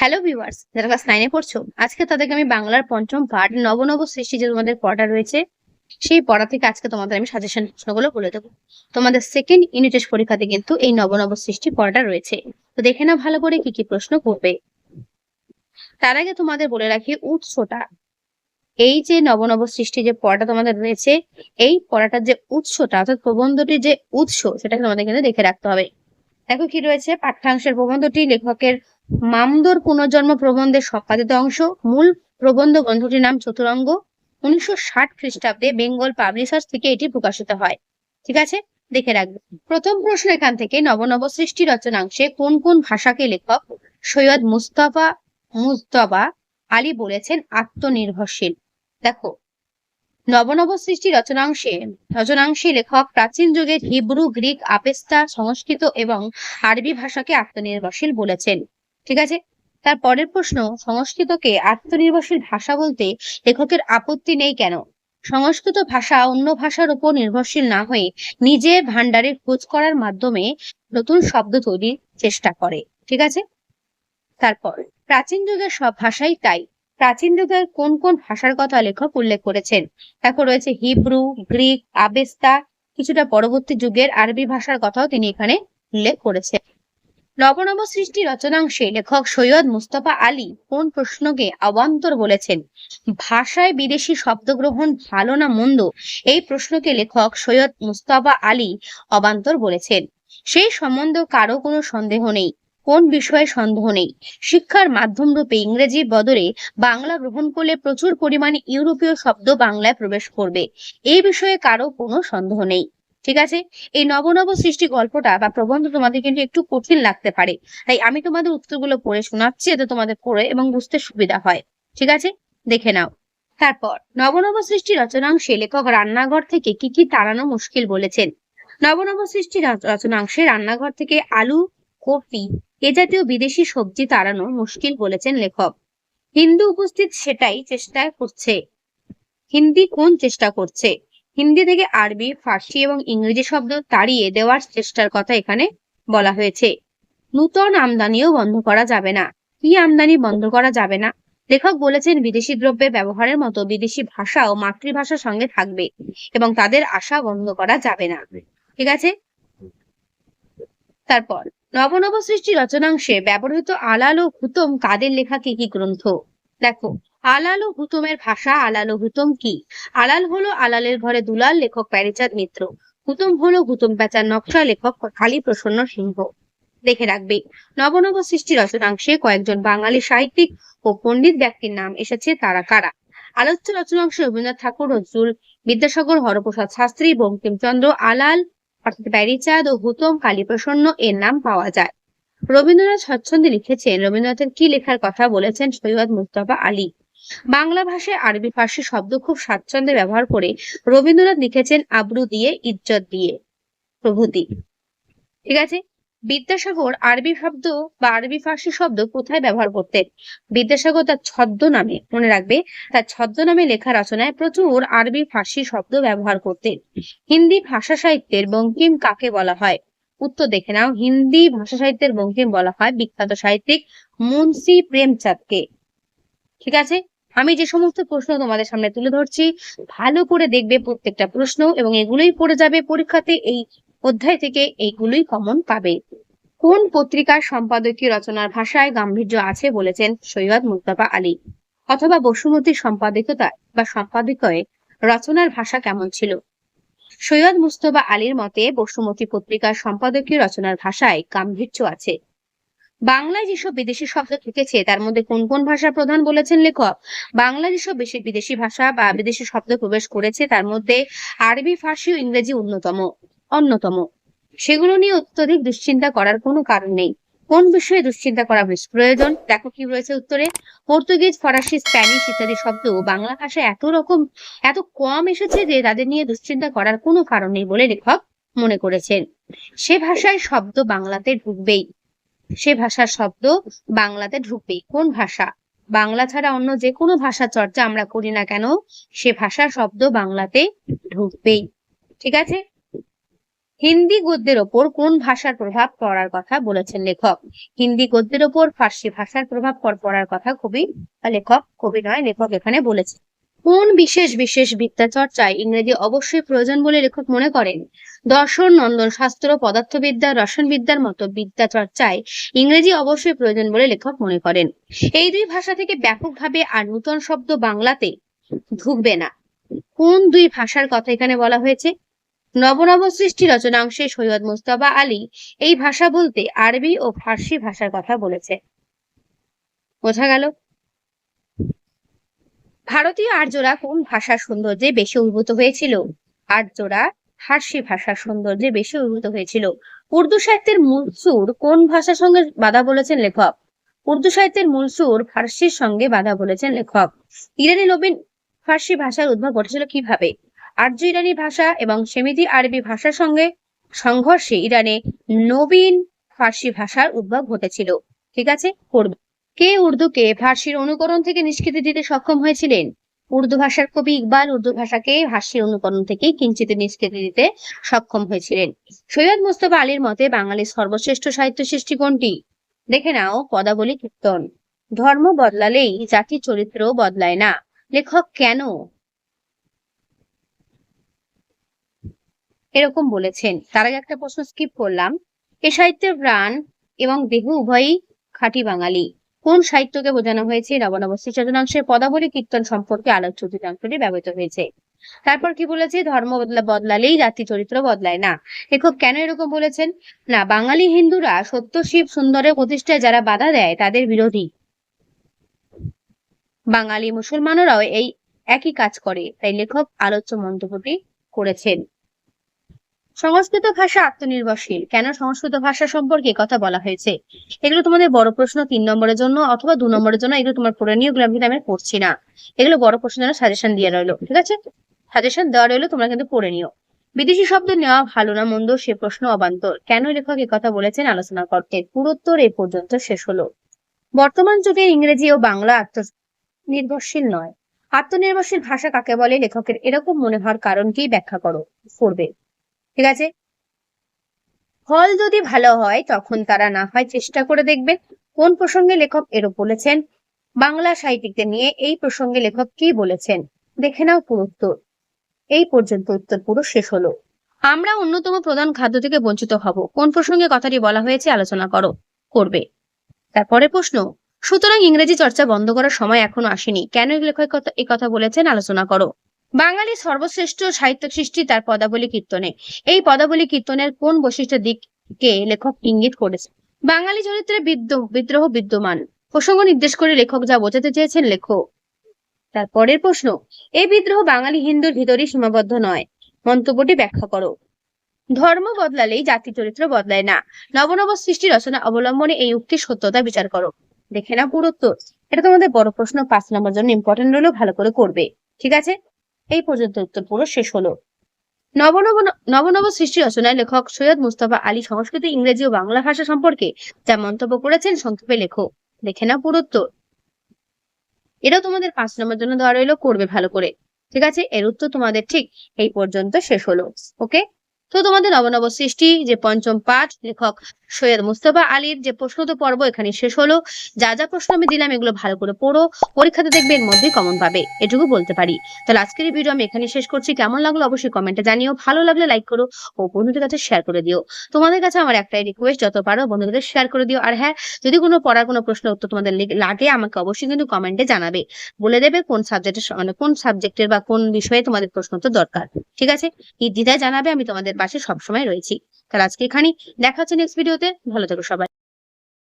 Hello viewers, যারা class 9 এ পড়ছো, আজকে তাদেরকে আমি বাংলার পঞ্চম পাঠ নব নব সৃষ্টি যে তোমাদের পড়া রয়েছে, সেই পড়া থেকে আজকে তোমাদের আমি সাজেশন প্রশ্নগুলো বলে দেবো। তোমাদের সেকেন্ড ইউনিট টেস্ট পরীক্ষাতে কিন্তু এই নব নব সৃষ্টি পড়াটা রয়েছে, তো দেখে নাও ভালো করে কি কি প্রশ্ন করবে। তার আগে তোমাদের বলে রাখি উৎসটা, এই যে নব নব সৃষ্টি যে পড়াটা তোমাদের রয়েছে, এই পড়াটার যে উৎসটা অর্থাৎ প্রবন্ধটির যে উৎস, সেটাকে তোমাদের কিন্তু দেখে রাখতে হবে। দেখো কি রয়েছে, পাঠ্যাংশের প্রবন্ধটি লেখকের মামদোর পুনর্জন্ম প্রবন্ধের সম্পাদিত অংশ। মূল প্রবন্ধ গ্রন্থটির নাম চতুরঙ্গ। 1960 খ্রিস্টাব্দে বেঙ্গল পাবলিশার্স থেকে এটি প্রকাশিত হয়। ঠিক আছে, দেখে রাখবে। প্রথম প্রশ্ন এখান থেকে, নবনব সৃষ্টি রচনাংশে কোন কোন ভাষাকে লেখক সৈয়দ মুস্তফা আলী বলেছেন আত্মনির্ভরশীল? দেখো, নবনব সৃষ্টি রচনাংশে লেখক প্রাচীন যুগের হিব্রু, গ্রিক, আবেস্তা, সংস্কৃত এবং আরবি ভাষাকে আত্মনির্ভরশীল বলেছেন। ঠিক আছে, তার পরের প্রশ্ন, সংস্কৃতকে আত্মনির্ভরশীল ভাষা বলতে লেখকের আপত্তি নেই কেন? সংস্কৃত ভাষা অন্য ভাষার উপর নির্ভরশীল না হয়ে নিজের ভান্ডারে খোঁজ করার মাধ্যমে নতুন শব্দ তৈরির চেষ্টা করে। ঠিক আছে, তারপর প্রাচীন যুগের সব ভাষাই তাই। প্রাচীন যুগের কোন কোন ভাষার কথা লেখক উল্লেখ করেছেন? দেখো রয়েছে হিব্রু, গ্রিক, আবেস্তা, কিছুটা পরবর্তী যুগের আরবি ভাষার কথাও তিনি এখানে উল্লেখ করেছেন। নবনব সৃষ্টি রচনাংশে লেখক সৈয়দ মুস্তফা আলী কোন প্রশ্নকে অবান্তর বলেছেন? ভাষায় বিদেশি শব্দ গ্রহণ ভালো না মন্দ, এই প্রশ্নকে লেখক সৈয়দ মুস্তফা আলী অবান্তর বলেছেন। সেই সম্বন্ধে কারো কোনো সন্দেহ নেই। কোন বিষয়ে সন্দেহ নেই? শিক্ষার মাধ্যম রূপে ইংরেজির বদলে বাংলা গ্রহণ করলে প্রচুর পরিমাণে ইউরোপীয় শব্দ বাংলায় প্রবেশ করবে, এই বিষয়ে কারো কোনো সন্দেহ নেই। ঠিক আছে, এই নবনব সৃষ্টি গল্পটা বা প্রবন্ধ তোমাদের কিন্তু একটু কঠিন লাগতে পারে, তাই আমি তোমাদের উত্তরগুলো পড়ে শোনাচ্ছি, যাতে তোমাদের পড়ে এবং বুঝতে সুবিধা হয়। ঠিক আছে, দেখে নাও। তারপর নবনব সৃষ্টি রচনাংশে লেখক রান্নাঘর থেকে কি কি তাড়ানো মুশকিল বলেছেন? নবনব সৃষ্টি রচনাংশে রান্নাঘর থেকে আলু, কফি এ জাতীয় বিদেশি সবজি তাড়ানো মুশকিল বলেছেন লেখক। হিন্দু উপস্থিত সেটাই চেষ্টা করছে। হিন্দি কোন চেষ্টা করছে? হিন্দি থেকে আরবি, ফার্সি এবং ইংরেজি শব্দ তাড়িয়ে দেওয়ার চেষ্টার কথা এখানে বলা হয়েছে। নূতন আমদানিও বন্ধ করা যাবে না। কি আমদানি বন্ধ করা যাবে না? লেখক বলেছেন বিদেশি দ্রব্যের ব্যবহারের মতো বিদেশি ভাষা ও মাতৃভাষার সঙ্গে থাকবে এবং তাদের আশা বন্ধ করা যাবে না। ঠিক আছে, তারপর নবনব সৃষ্টি রচনাংশে ব্যবহৃত আলাল ও হুতম কাদের লেখা কি কি গ্রন্থ? দেখো, আলাল ও হুতমের ভাষা। আলাল ও হুতম কি? আলাল হলো আলালের ঘরে দুলাল, লেখক প্যারিচাঁদ মিত্র। হুতম হলো হুতম প্যাঁচার নকশা, লেখক কালী প্রসন্ন সিংহ। দেখে রাখবে, নবনব সৃষ্টি রচনাংশে কয়েকজন বাঙালি সাহিত্যিক ও পণ্ডিত ব্যক্তির নাম এসেছে, তারা কারা? আলোচ্য রচনাংশে রবীন্দ্রনাথ ঠাকুর, নজরুল, বিদ্যাসাগর, হরপ্রসাদ শাস্ত্রী, বঙ্কিমচন্দ্র, আলাল অর্থাৎ প্যারীচাঁদ ও হুতম কালীপ্রসন্ন এর নাম পাওয়া যায়। রবীন্দ্রনাথ স্বচ্ছন্দে লিখেছেন। রবীন্দ্রনাথের কি লেখার কথা বলেছেন সৈয়দ মুস্তফা আলী? বাংলা ভাষায় আরবি ফার্সি শব্দ খুব স্বাচ্ছন্দ্যে ব্যবহার করে রবীন্দ্রনাথ লিখেছেন আবরু দিয়ে, ইজ্জত দিয়ে প্রভৃতি। ঠিক আছে, বিদ্যাসাগর আরবি শব্দ বা আরবি ফার্সি শব্দ কোথায় ব্যবহার করতেন? বিদ্যাসাগর তার ছদ্মনামে, মনে রাখবে, তার ছদ্মনামে লেখা রচনায় প্রচুর আরবি ফার্সি শব্দ ব্যবহার করতেন। হিন্দি ভাষা সাহিত্যের বঙ্কিম কাকে বলা হয়? উত্তর দেখে নাও, হিন্দি ভাষা সাহিত্যের বঙ্কিম বলা হয় বিখ্যাত সাহিত্যিক মুন্সি প্রেমচাঁদকে। ঠিক আছে, আমি যে সমস্ত প্রশ্ন তোমাদের সামনে তুলে ধরছি, ভালো করে দেখবে প্রত্যেকটা প্রশ্ন, এবং এগুলোই পড়ে যাবে পরীক্ষাতে। এই অধ্যায় থেকে এইগুলোই কমন পাবে। কোন পত্রিকার সম্পাদকীয় রচনার ভাষায় গাম্ভীর্য আছে বলেছেন সৈয়দ মুস্তফা আলী? অথবা বসুমতীর সম্পাদকীয়তা বা সম্পাদকীয় রচনার ভাষা কেমন ছিল? সৈয়দ মুস্তফা আলীর মতে বসুমতী পত্রিকার সম্পাদকীয় রচনার ভাষায় গাম্ভীর্য আছে। বাংলায় যেসব বিদেশি শব্দ ঢুকেছে তার মধ্যে কোন কোন ভাষা প্রধান বলেছেন লেখক? বাংলায় যেসব বিদেশি ভাষা বা বিদেশি শব্দ প্রবেশ করেছে তার মধ্যে আরবি, ফার্সি ও ইংরেজি অন্যতম। সেগুলো নিয়ে অত্যধিক দুশ্চিন্তা করার কোনো কারণ নেই। কোন বিষয়ে দুশ্চিন্তা করা বেশ প্রয়োজন? দেখো কি রয়েছে উত্তরে, পর্তুগিজ, ফরাসি, স্প্যানিশ ইত্যাদি শব্দ বাংলা ভাষায় এত কম এসেছে যে তাদের নিয়ে দুশ্চিন্তা করার কোনো কারণ নেই বলে লেখক মনে করেছেন। সে ভাষায় শব্দ বাংলাতে ঢুকবেই। সে ভাষার শব্দ বাংলাতে ঢুকবেই। কোন ভাষা? বাংলা ছাড়া অন্য যে কোনো ভাষা চর্চা আমরা করি না কেন, সে ভাষার শব্দ বাংলাতে ঢুকবেই। ঠিক আছে, হিন্দি গদ্যের ওপর কোন ভাষার প্রভাব পড়ার কথা বলেছেন লেখক? হিন্দি গদ্যের ওপর ফার্সি ভাষার প্রভাব পড়ার কথা লেখক এখানে বলেছেন। কোন বিশেষ বিশেষ বিদ্যা চর্চায় ইংরেজি অবশ্যই প্রয়োজন বলে লেখক মনে করেন? দর্শন, নন্দন শাস্ত্র, পদার্থবিদ্যা, রসায়নবিদ্যার মতো বিদ্যা চর্চায় ইংরেজি অবশ্যই প্রয়োজন বলে লেখক মনে করেন। এই দুই ভাষা থেকে ব্যাপকভাবে আর নূতন শব্দ বাংলাতে ঢুকবে না। কোন দুই ভাষার কথা এখানে বলা হয়েছে? নবনব সৃষ্টি রচনাংশে সৈয়দ মুজতবা আলী এই ভাষা বলতে আরবি ও ফার্সি ভাষার কথা বলেছে। বোঝা গেল? ভারতীয় আর্যরা কোন ভাষার সৌন্দর্যে বেশি অভিভূত হয়েছিল? আর্যরা ফার্সি ভাষার সৌন্দর্যে বেশি অভিভূত হয়েছিল। উর্দু সাহিত্যের মূল সুর কোন ভাষার সঙ্গে বাধা বলেছেন লেখক? উর্দু সাহিত্যের মূল সুর ফার্সির সঙ্গে বাধা বলেছেন লেখক। ইরানি নবীন ফার্সি ভাষার উদ্ভব ঘটেছিল কিভাবে? আর্য ইরানি ভাষা এবং সেমিতি আরবি ভাষার সঙ্গে সংঘর্ষে ইরানে নবীন ফার্সি ভাষার উদ্ভব ঘটেছিল। ঠিক আছে, করবে। কে উর্দুকে ফার্সির অনুকরণ থেকে নিষ্কৃতি দিতে সক্ষম হয়েছিলেন? উর্দু ভাষার কবি ইকবাল উর্দু ভাষাকে ফার্সির অনুকরণ থেকে কিঞ্চিত নিষ্কৃতি দিতে সক্ষম হয়েছিলেন। সৈয়দ মুজতবা আলীর মতে বাঙালির সর্বশ্রেষ্ঠ সাহিত্য সৃষ্টি কোনটি? দেখে নাও, পদাবলী কীর্তন। ধর্ম বদলালেই জাতির চরিত্র বদলায় না। লেখক কেন এরকম বলেছেন? তার আগে একটা প্রশ্ন স্কিপ করলাম। এ সাহিত্যের প্রাণ এবং দেহ উভয়ই খাঁটি বাঙালি। কোন সাহিত্যকে বোঝানো হয়েছে? নবনব সৃষ্টি রচনাংশের পদাবলী কীর্তন সম্পর্কে আলোচ্য অংশটি ব্যবহৃত হয়েছে। তারপর কি বলেছে? ধর্ম বদলালেই জাতি চরিত্র বদলায় না। লেখক কেন এরকম বলেছেন? না, বাঙালি হিন্দুরা সত্য শিব সুন্দরের প্রতিষ্ঠায় যারা বাধা দেয় তাদের বিরোধী। বাঙালি মুসলমানরাও এই একই কাজ করে, তাই লেখক আলোচ্য মন্তব্যটি করেছেন। সংস্কৃত ভাষা আত্মনির্ভরশীল কেন? সংস্কৃত ভাষা সম্পর্কে কথা বলা হয়েছে। এগুলো তোমাদের বড় প্রশ্ন 3 নম্বরের জন্য অথবা 2 নম্বরের জন্য। এগুলো তোমার পড়ে নিয়ে এগুলো আমি পড়ছি না। এগুলো বড় প্রশ্নের জন্য সাজেশন দিয়ে রইলো। ঠিক আছে, সাজেশন দেওয়া রইলো, তোমরা কিন্তু পড়ে নিও। বিদেশি শব্দ নেওয়া ভালো না মন্দ সে প্রশ্ন অবান্তর। কেন লেখক কথা বলেছেন আলোচনা করতে। পুরোত্তর এই পর্যন্ত শেষ হলো। বর্তমান যুগে ইংরেজি ও বাংলা আত্মনির্ভরশীল নয়। আত্মনির্ভরশীল ভাষা কাকে বলে? লেখকের এরকম মনে হওয়ার কারণ কি ব্যাখ্যা করবে। ঠিক আছে, ফল যদি ভালো হয় তখন তারা না হয় চেষ্টা করে দেখবে। কোন প্রসঙ্গে লেখক এরও বলেছেন? বাংলা সাহিত্যিকদের নিয়ে এই প্রসঙ্গে লেখক কি বলেছেন? দেখে নাও পুরো উত্তর। এই পর্যন্ত উত্তর পুরো শেষ হলো। আমরা অন্যতম প্রধান খাদ্য থেকে বঞ্চিত হব। কোন প্রসঙ্গে কথাটি বলা হয়েছে? আলোচনা করবে। তারপরে প্রশ্ন, সুতরাং ইংরেজি চর্চা বন্ধ করার সময় এখনো আসেনি। কেন লেখক এই কথা বলেছেন? আলোচনা করো। বাঙালি সর্বশ্রেষ্ঠ সাহিত্য সৃষ্টি তার পদাবলী কীর্তনে। এই পদাবলী কীর্তনের কোন বৈশিষ্ট্য দিককে লেখক ইঙ্গিত করেছে? বাঙালি চরিত্রে বিদ্রোহ বিদ্যমান। প্রসঙ্গ নির্দেশ করে লেখক যা বোঝাতে চেয়েছেন লেখো। তারপরের প্রশ্ন, এই বিদ্রোহ বাঙালি হিন্দুর ভিতরেই সীমাবদ্ধ নয়। মন্তব্যটি ব্যাখ্যা করো। ধর্ম বদলালেই জাতি চরিত্র বদলায় না। নবনব সৃষ্টি রচনা অবলম্বনে এই উক্তির সত্যতা বিচার করো। দেখে না পুরো উত্তর। এটা তোমাদের বড় প্রশ্ন 5 নম্বর জন্য ইম্পর্টেন্ট হলেও ভালো করে করবে। ঠিক আছে, এই পর্যন্ত উত্তর পুরো শেষ হলো। নবনব সৃষ্টি রচনায় লেখক সৈয়দ মুজতবা আলী সংস্কৃত, ইংরেজি ও বাংলা ভাষা সম্পর্কে যা মন্তব্য করেছেন সংক্ষেপে লেখো। দেখে না পুরো উত্তর। এটাও তোমাদের 5 নম্বর জন্য দেওয়া রইলো, করবে ভালো করে। ঠিক আছে, এর উত্তর তোমাদের ঠিক এই পর্যন্ত শেষ হলো। ওকে, তো তোমাদের নবনব সৃষ্টি যে পঞ্চম পাঠ লেখক সৈয়দ মুজতবা আলীর যে প্রশ্নোত্তর পর্ব এখানে শেষ হলো। যা যা প্রশ্ন আমি দিলাম এগুলো ভালো করে পড়ো, পরীক্ষাতে দেখবে এর মধ্যে কমন পাবে, এটুকু বলতে পারি। তাহলে আজকের এই ভিডিও আমি এখানে শেষ করছি। কেমন লাগলো অবশ্যই কমেন্টে জানিও। ভালো লাগলে লাইক করো ও বন্ধুদের কাছে শেয়ার করে দিও। তোমাদের কাছে আমার একটাই রিকোয়েস্ট, যত পারো বন্ধুদের শেয়ার করে দিও। আর হ্যাঁ, যদি কোনো পড়ার কোনো প্রশ্ন উত্তর তোমাদের লাগে আমাকে অবশ্যই কিন্তু কমেন্টে জানাবে, বলে দেবে কোন সাবজেক্টের বা কোন বিষয়ে তোমাদের প্রশ্ন উত্তর দরকার। ঠিক আছে, নির্দ্বিধায় জানাবে, আমি তোমাদের পাশে সবসময় রয়েছি। তাহলে আজকে এখানেই দেখা হচ্ছে নেক্সট ভিডিওতে। ভালো থেকো সবাই।